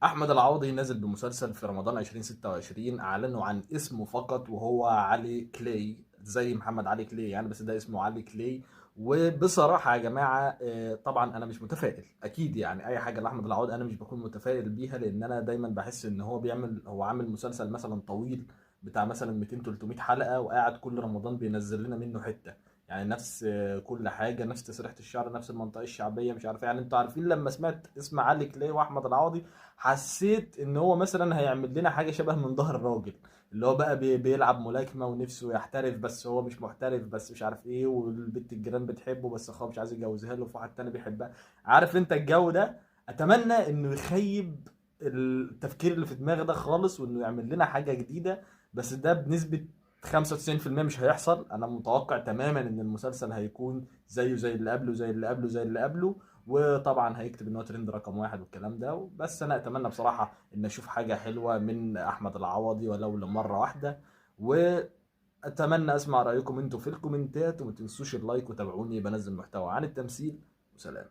احمد العوضي نازل بمسلسل في رمضان 2026، اعلنوا عن اسمه فقط وهو علي كلاي، زي محمد علي كلاي يعني، بس ده اسمه علي كلاي. وبصراحة يا جماعة طبعا انا مش متفائل اكيد، يعني اي حاجة لاحمد العوضي انا مش بكون متفائل بيها، لان انا دايما بحس ان هو عامل مسلسل مثلا طويل بتاع مثلا 200 300 حلقة، وقاعد كل رمضان بينزل لنا منه حتة، يعني نفس كل حاجة، نفس تسريحة الشعر، نفس المنطقة الشعبية، مش عارف إيه. يعني انتوا عارفين لما سمعت اسم علي كلاي واحمد العوضي حسيت ان هو مثلا هيعمل لنا حاجه شبه من ظهر الراجل، اللي هو بقى بيلعب ملاكمه ونفسه يحترف بس هو مش محترف، بس مش عارف ايه، والبنت الجيران بتحبه بس اخوه مش عايز يجوزها له، في واحد تاني بيحبها. عارف انت الجو ده؟ اتمنى انه يخيب التفكير اللي في دماغي ده خالص، وانه يعمل لنا حاجه جديده، بس ده بنسبه 95% مش هيحصل. انا متوقع تماما ان المسلسل هيكون زيه زي اللي قبله، زي اللي قبله، زي اللي قبله، وطبعا هيكتب ان هو ترند رقم واحد والكلام ده. بس انا اتمنى بصراحه ان اشوف حاجه حلوه من احمد العوضي ولو لمره واحده. واتمنى اسمع رايكم انتوا في الكومنتات، وما تنسوش اللايك، وتابعوني بنزل محتوى عن التمثيل. وسلام.